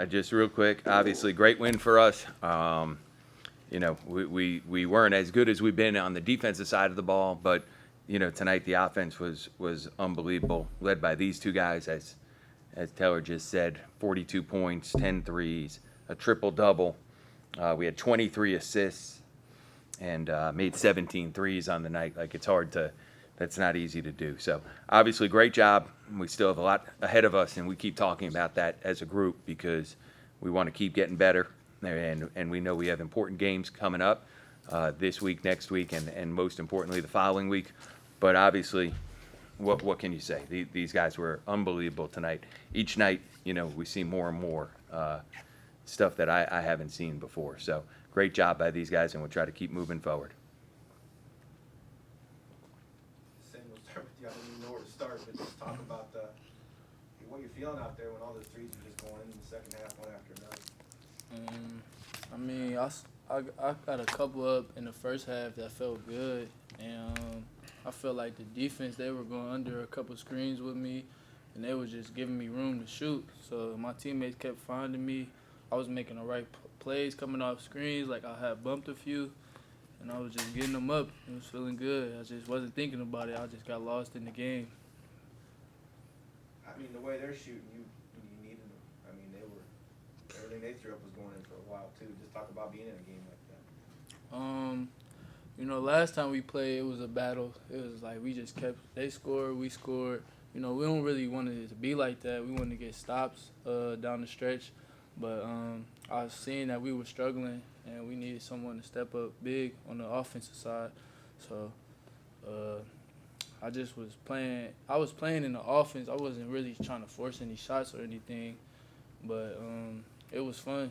Just real quick, obviously, great win for us. We weren't as good as we've been on the defensive side of the ball, but tonight the offense was unbelievable, led by these two guys, as Taylor just said, 42 points, 10 threes, a triple-double. We had 23 assists and made 17 threes on the night. Like, that's not easy to do. So, obviously, great job. We still have a lot ahead of us, and we keep talking about that as a group because we want to keep getting better, and we know we have important games coming up this week, next week, and most importantly, the following week. But obviously, what can you say? These guys were unbelievable tonight. Each night, we see more and more stuff that I haven't seen before. So great job by these guys, and we'll try to keep moving forward. Sam, we'll start with you. I don't even know where to start, but just talk about what you're feeling out there when all those threes are just going in the second half, one after another. I got a couple up in the first half that felt good, and I felt like the defense, they were going under a couple screens with me, and they were just giving me room to shoot. So my teammates kept finding me. I was making the right plays coming off screens, like I had bumped a few, and I was just getting them up. It was feeling good. I just wasn't thinking about it. I just got lost in the game. I mean, the way they're shooting, you needed them. I mean, everything they threw up was going in for a while, too. Just talk about being in a game like that. Last time we played, it was a battle. It was like they scored, we scored. We don't really want it to be like that. We wanted to get stops down the stretch. But I was seeing that we were struggling, and we needed someone to step up big on the offensive side. So I just was playing. I was playing in the offense. I wasn't really trying to force any shots or anything. But it was fun.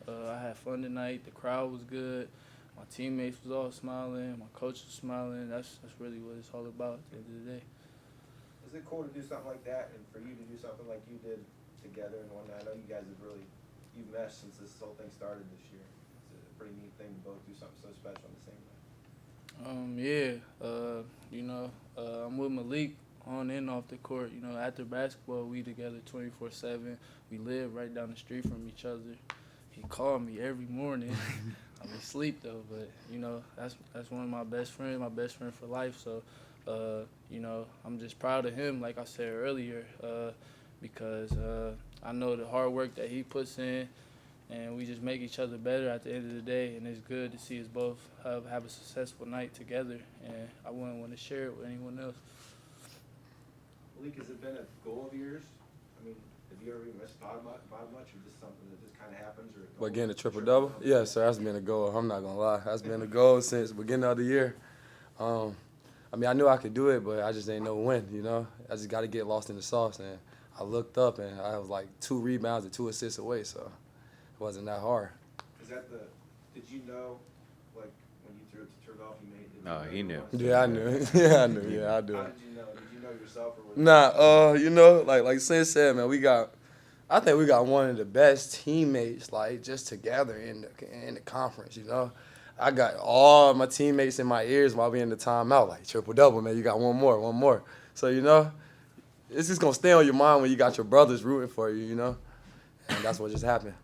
I had fun tonight. The crowd was good. My teammates was all smiling. My coach was smiling. That's really what it's all about at the end of the day. Is it cool to do something like that and for you to do something like you did together and whatnot? I know you guys have you've meshed since this whole thing started this year. It's a pretty neat thing to both do something so special on the same night. I'm with Malique on and off the court. After basketball, we together 24/7. We live right down the street from each other. He called me every morning. I'm asleep though, but that's one of my best friend for life. So, I'm just proud of him, like I said earlier, because I know the hard work that he puts in, and we just make each other better at the end of the day. And it's good to see us both have a successful night together. And I wouldn't want to share it with anyone else. Malique, has it been a goal of yours? I mean, have you ever even thought about much, or just something that just kind of happens? What, getting a triple-double? Yeah, sir, that's been a goal. I'm not going to lie. That's been a goal since the beginning of the year. I knew I could do it, but I just didn't know when, I just got to get lost in the sauce. And I looked up, and I was like 2 rebounds and 2 assists away, so it wasn't that hard. Did you know, like, when you threw it to Turgoff, you made it? No, he knew. Yeah, I knew. Yeah, I knew. Yeah, I do. How did you know? Did you know yourself? Or Like Sin said, man, I think we got one of the best teammates, like, just together in the conference, I got all my teammates in my ears while we in the timeout, like, triple-double, man, you got one more. So, it's just going to stay on your mind when you got your brothers rooting for you, and that's what just happened.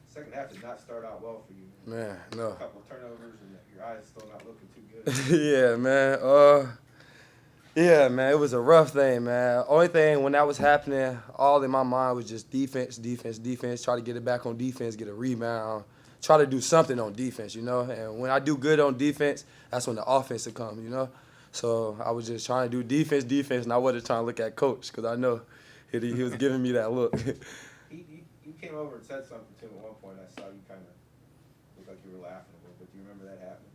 Second half did not start out well for you. Man, no. A couple of turnovers, and your eyes still not looking too good. Yeah, man, it was a rough thing, man. Only thing when that was happening, all in my mind was just defense, try to get it back on defense, get a rebound, try to do something on defense, And when I do good on defense, that's when the offense will come, So I was just trying to do defense, and I wasn't trying to look at Coach because I know he was giving me that look. You came over and said something to him at one point. I saw you kind of look like you were laughing a little bit. Do you remember that happening?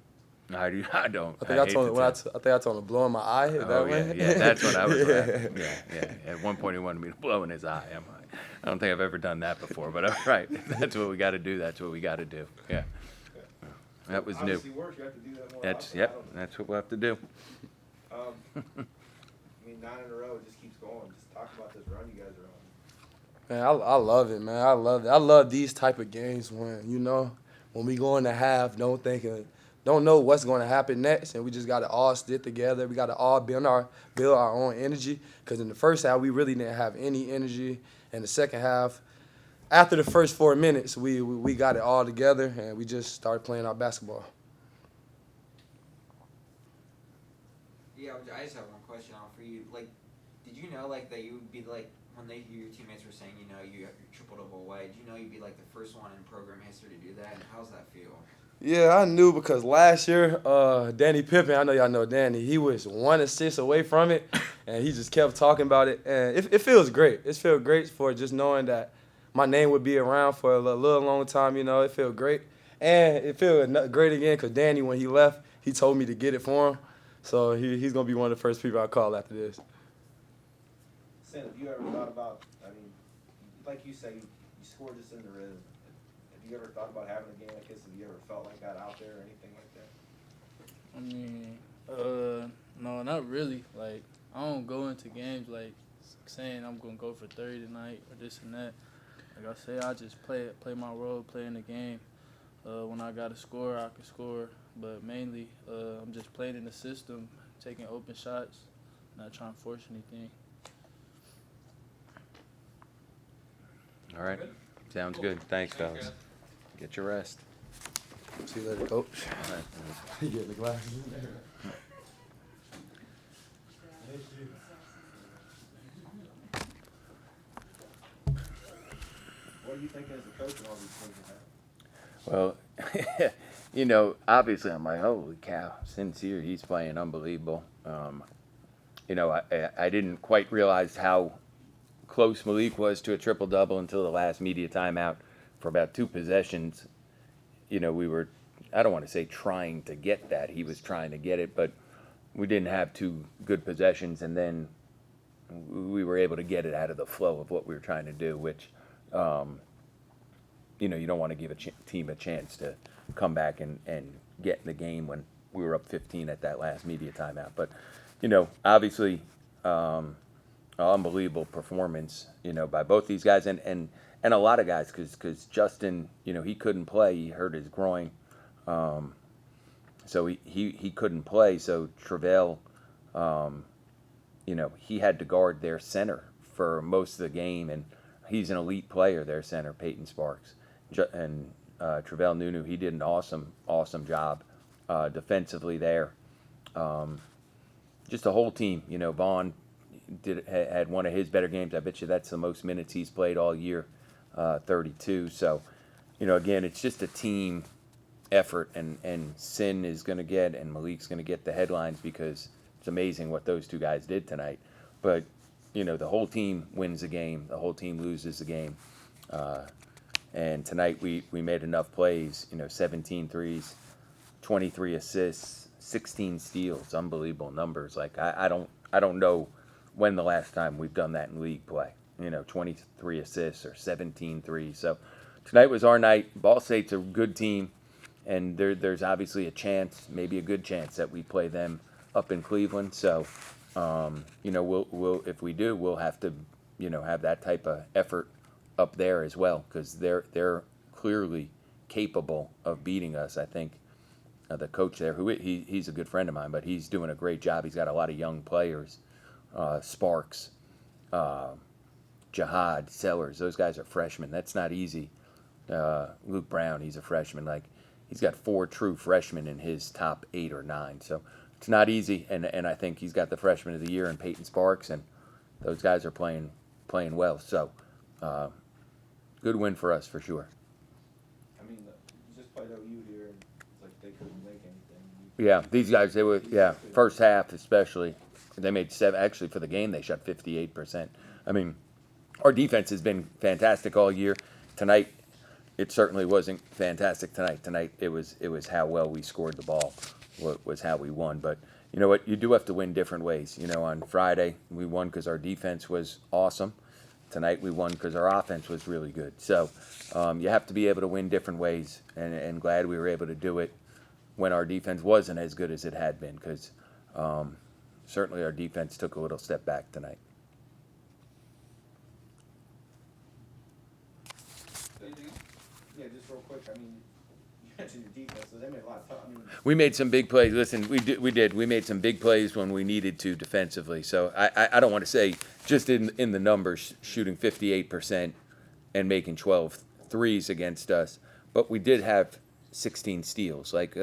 I don't. I think I told him to blow in my eye. Yeah, that's what I was laughing. Yeah. At one point, he wanted me to blow in his eye. I'm like, I don't think I've ever done that before, but all right. That's what we got to do. That's what we got to do. Yeah. That was new. Obviously works. You have to do that more often. That's what we'll have to do. 9 in a row, it just keeps going. Just talk about this run you guys are on. Man, I love it, man. I love it. I love these type of games when we go in the half, don't know what's going to happen next, and we just got to all stick together. We got to all build our own energy, because in the first half we really didn't have any energy. In the second half, after the first 4 minutes, we got it all together, and we just started playing our basketball. Yeah, I just have one question for you. Like, did you know like that you would be like when your teammates were saying you have your triple double away? Did you know you'd be like the first one in program history to do that? And how's that feel? Yeah, I knew because last year, Danny Pippen, I know y'all know Danny, he was 1 assist away from it, and he just kept talking about it. And it feels great. It feels great for just knowing that my name would be around for a little long time, It feels great. And it feels great again because Danny, when he left, he told me to get it for him. So he's going to be one of the first people I call after this. Sam, have you ever thought about, I mean, like you say, you scored just in the rhythm. Have you ever thought about having a game like this? Have you ever felt like that out there or anything like that? I mean, no, not really. Like, I don't go into games like saying I'm gonna go for 30 tonight or this and that. Like I say, I just play my role, play in the game. When I got to score, I can score. But mainly, I'm just playing in the system, taking open shots, not trying to force anything. All right. Sounds good. Thanks, fellas. Get your rest. See you later, Coach. All right. You get the glasses in there. What do you think as a coach and all these things that happen? Well, obviously I'm like, holy cow, Sincere, he's playing unbelievable. I didn't quite realize how close Malique was to a triple-double until the last media timeout. For about 2 possessions, we were, I don't want to say trying to get that. He was trying to get it, but we didn't have 2 good possessions, and then we were able to get it out of the flow of what we were trying to do, which, you don't want to give a team a chance to come back and get in the game when we were up 15 at that last media timeout. But, obviously, unbelievable performance, by both these guys and a lot of guys because Justin, he couldn't play. He hurt his groin. So he couldn't play. So Travell, he had to guard their center for most of the game, and he's an elite player, their center, Peyton Sparks. And Travell Nunu, he did an awesome job defensively there. Just the whole team, Vaughn had one of his better games. I bet you that's the most minutes he's played all year, 32. So, again, it's just a team effort, and Sin is going to get, and Malik's going to get the headlines because it's amazing what those 2 guys did tonight. But, the whole team wins the game. The whole team loses the game. And tonight we made enough plays, 17 threes, 23 assists, 16 steals, unbelievable numbers. Like, I don't know when the last time we've done that in league play, 23 assists or 17 threes. So tonight was our night. Ball State's a good team, and there's obviously a chance, maybe a good chance, that we play them up in Cleveland. So, we'll if we do, we'll have to, have that type of effort up there as well because they're clearly capable of beating us. I think the coach there, he's a good friend of mine, but he's doing a great job. He's got a lot of young players, Sparks, Jihad, Sellers. Those guys are freshmen. That's not easy. Luke Brown, he's a freshman. Like, he's got 4 true freshmen in his top 8 or 9. So it's not easy. And I think he's got the freshman of the year in Peyton Sparks, and those guys are playing well. So good win for us for sure. I mean, you just played OU here, and it's like they couldn't make anything. Yeah, these guys, they were, first half especially, they made 7, actually for the game they shot 58%. I mean, our defense has been fantastic all year. Tonight, it certainly wasn't fantastic tonight. Tonight, it was how well we scored the ball, was how we won. But you know what, you do have to win different ways. On Friday, we won because our defense was awesome. Tonight, we won because our offense was really good. So you have to be able to win different ways, and glad we were able to do it when our defense wasn't as good as it had been, because certainly our defense took a little step back tonight. Yeah, just real quick. I mean, you mentioned your defense, so they made a lot of time. I mean, We made some big plays. Listen, we did. We made some big plays when we needed to defensively. So I don't want to say just in the numbers, shooting 58%, and making 12 threes against us. But we did have 16 steals. Like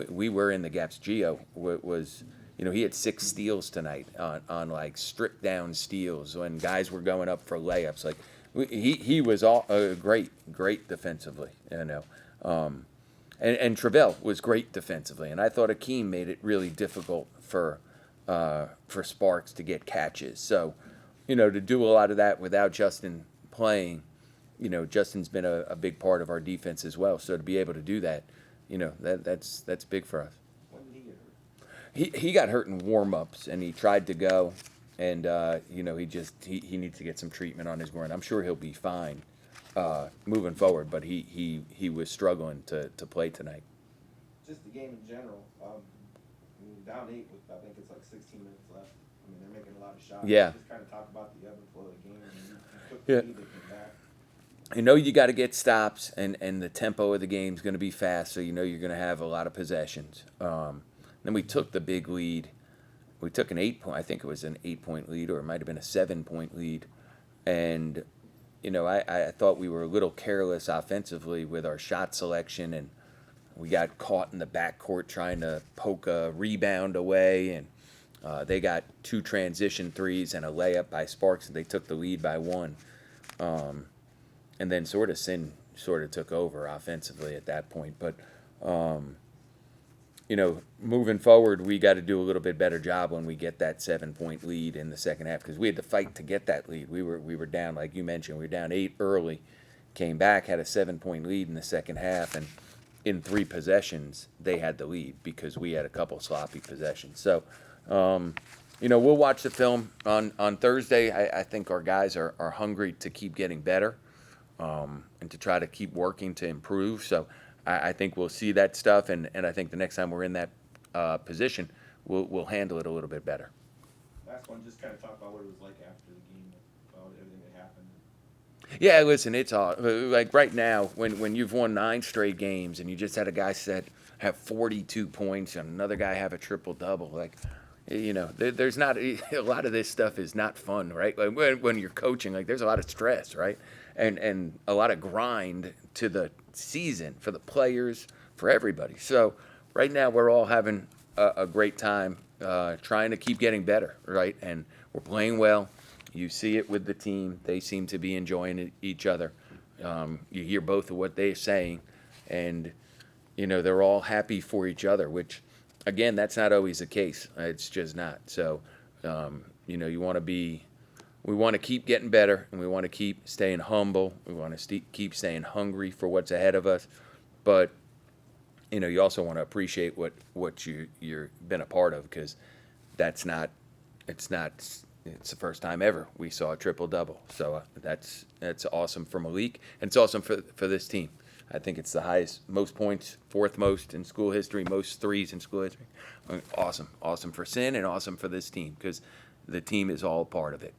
we were in the gaps. Gio was, he had 6 steals tonight on like stripped down steals when guys were going up for layups. Like he was all great defensively, And Travell was great defensively, and I thought Akeem made it really difficult for Sparks to get catches. So, to do a lot of that without Justin playing, Justin's been a big part of our defense as well. So to be able to do that, that's big for us. When did he get hurt? He got hurt in warm-ups, and he tried to go, and he needs to get some treatment on his groin. I'm sure he'll be fine moving forward, but he was struggling to play tonight. Just the game in general. Down 8 with, I think it's like 16 minutes left. They're making a lot of shots. Yeah. Just kind of talk about the ebb and flow of the game. You took Yeah. the lead, they came back. You got to get stops, and the tempo of the game is going to be fast, so you're going to have a lot of possessions. Then we took the big lead. We took I think it was an 8-point lead, or it might have been a 7-point lead. And, I thought we were a little careless offensively with our shot selection, and we got caught in the backcourt trying to poke a rebound away, and they got 2 transition threes and a layup by Sparks, and they took the lead by 1. And then Sin took over offensively at that point. But, moving forward, we got to do a little bit better job when we get that 7-point lead in the second half, because we had to fight to get that lead. We were down, like you mentioned, we were down 8 early, came back, had a 7-point lead in the second half, and in 3 possessions, they had the lead because we had a couple sloppy possessions. So, we'll watch the film on Thursday. I think our guys are hungry to keep getting better and to try to keep working to improve. So I think we'll see that stuff, and I think the next time we're in that position, we'll handle it a little bit better. Last one, just kind of talk about what it was like after the game, about everything that happened. Yeah, listen, it's all like right now when you've won 9 straight games and you just had a guy have 42 points and another guy have a triple double. Like, there's not a lot of this stuff is not fun, right? Like when you're coaching, like there's a lot of stress, right? And a lot of grind to the season for the players, for everybody. So right now we're all having a great time trying to keep getting better, right? And we're playing well. You see it with the team. They seem to be enjoying each other. You hear both of what they're saying, and, they're all happy for each other, which, again, that's not always the case. It's just not. So, we want to keep getting better, and we want to keep staying humble. We want to keep staying hungry for what's ahead of us. But, you also want to appreciate what you've been a part of, because it's the first time ever we saw a triple-double. So that's awesome for Malique, and it's awesome for this team. I think it's the most points, 4th most in school history, most threes in school history. Awesome for Sin and awesome for this team, because the team is all part of it.